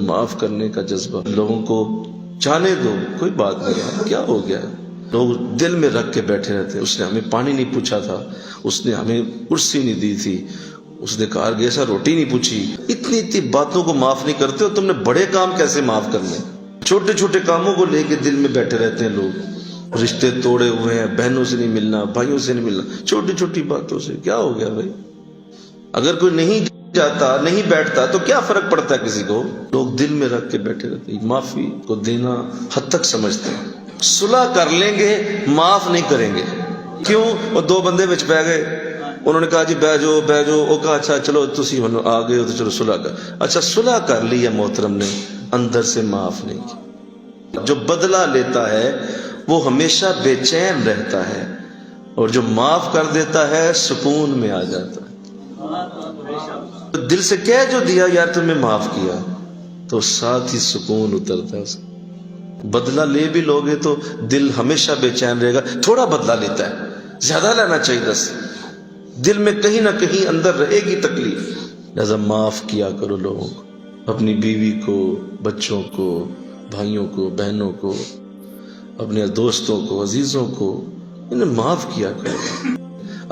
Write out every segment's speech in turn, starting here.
معاف کرنے کا جذبہ لوگوں کو جانے دو، کوئی بات نہیں، کیا ہو گیا؟ لوگ دل میں رکھ کے بیٹھے رہتے ہیں۔ اس نے ہمیں پانی نہیں پوچھا تھا، اس نے ہمیں کرسی نہیں دی تھی، اس نے کہا کہ ایسا روٹی نہیں پوچھی۔ اتنی اتنی باتوں کو معاف نہیں کرتے ہو، تم نے بڑے کام کیسے معاف کرنے؟ چھوٹے چھوٹے کاموں کو لے کے دل میں بیٹھے رہتے ہیں لوگ، رشتے توڑے ہوئے ہیں، بہنوں سے نہیں ملنا، بھائیوں سے نہیں ملنا، چھوٹی چھوٹی باتوں سے۔ کیا ہو گیا بھائی؟ اگر کوئی نہیں جاتا، نہیں بیٹھتا تو کیا فرق پڑتا ہے کسی کو؟ لوگ دل میں رکھ کے بیٹھے رہتے ہیں۔ معافی کو دینا حد تک سمجھتے ہیں، صلح کر لیں گے، معاف نہیں کریں گے۔ کیوں؟ وہ دو بندے وچ بہ گئے، انہوں نے کہا جی بہ جاؤ، وہ کہا اچھا چلو تسی ہن آ گئے ہو تو چلو صلح کر۔ اچھا صلح کر لی ہے محترم نے، اندر سے معاف نہیں کی۔ جو بدلہ لیتا ہے وہ ہمیشہ بے چین رہتا ہے، اور جو معاف کر دیتا ہے سکون میں آ جاتا ہے۔ دل سے کہہ جو دیا یار تمہیں معاف کیا، تو ساتھ ہی سکون اترتا ہے اس کا۔ بدلہ لے بھی لوگے تو دل ہمیشہ بے چین رہے گا، تھوڑا بدلہ لیتا ہے، زیادہ لینا چاہیے دس، دل میں کہیں نہ کہیں اندر رہے گی تکلیف۔ لہذا معاف کیا کرو لوگوں کو، اپنی بیوی کو، بچوں کو، بھائیوں کو، بہنوں کو، اپنے دوستوں کو، عزیزوں کو، انہیں معاف کیا کرو۔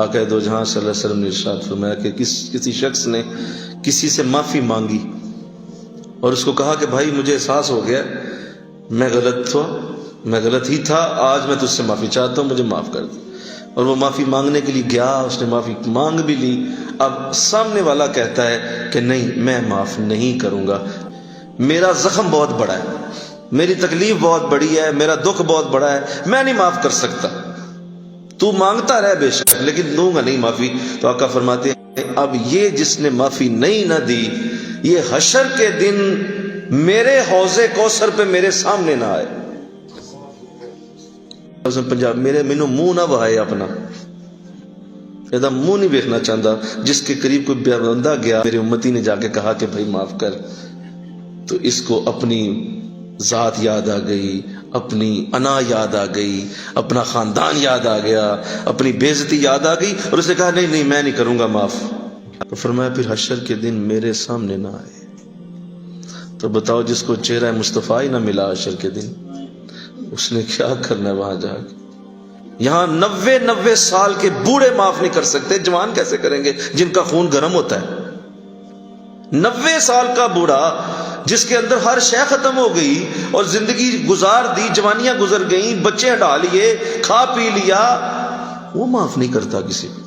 آقا دو جہاں صلی اللہ علیہ وسلم نے ارشاد فرمایا کہ کسی شخص نے کسی سے معافی مانگی اور اس کو کہا کہ بھائی مجھے احساس ہو گیا میں غلط ہی تھا، آج میں تجھ سے معافی چاہتا ہوں، مجھے معاف کر دے۔ اور وہ معافی مانگنے کے لیے گیا، اس نے معافی مانگ بھی لی۔ اب سامنے والا کہتا ہے کہ نہیں میں معاف نہیں کروں گا، میرا زخم بہت بڑا ہے، میری تکلیف بہت بڑی ہے، میرا دکھ بہت بڑا ہے، میں نہیں معاف کر سکتا۔ تو مانگتا رہ بے شک، لیکن دوں گا نہیں معافی۔ تو آقا فرماتے ہیں اب یہ جس نے معافی نہیں نہ دی، یہ حشر کے دن میرے حوض کوثر پہ میرے سامنے نہ آئے۔ پنجاب مینوں منہ نہ بہائے اپنا، یہ منہ نہیں دیکھنا چاہتا۔ جس کے قریب کوئی بندہ گیا، میرے امتی نے جا کے کہا کہ بھائی معاف کر، تو اس کو اپنی ذات یاد آ گئی، اپنی انا یاد آ گئی، اپنا خاندان یاد آ گیا، اپنی بے عزتی یاد آ گئی، اور اس نے کہا نہیں میں نہیں کروں گا معاف۔ تو فرمایا پھر حشر کے دن میرے سامنے نہ آئے۔ تو بتاؤ جس کو چہرہ مصطفیٰ ہی نہ ملا حشر کے دن، اس نے کیا کرنا ہے وہاں جا کے؟ یہاں 90 سال کے بوڑھے معاف نہیں کر سکتے، جوان کیسے کریں گے جن کا خون گرم ہوتا ہے؟ 90 سال کا بوڑھا جس کے اندر ہر شے ختم ہو گئی اور زندگی گزار دی، جوانیاں گزر گئیں، بچے ہٹا لیے، کھا پی لیا، وہ معاف نہیں کرتا کسی کو۔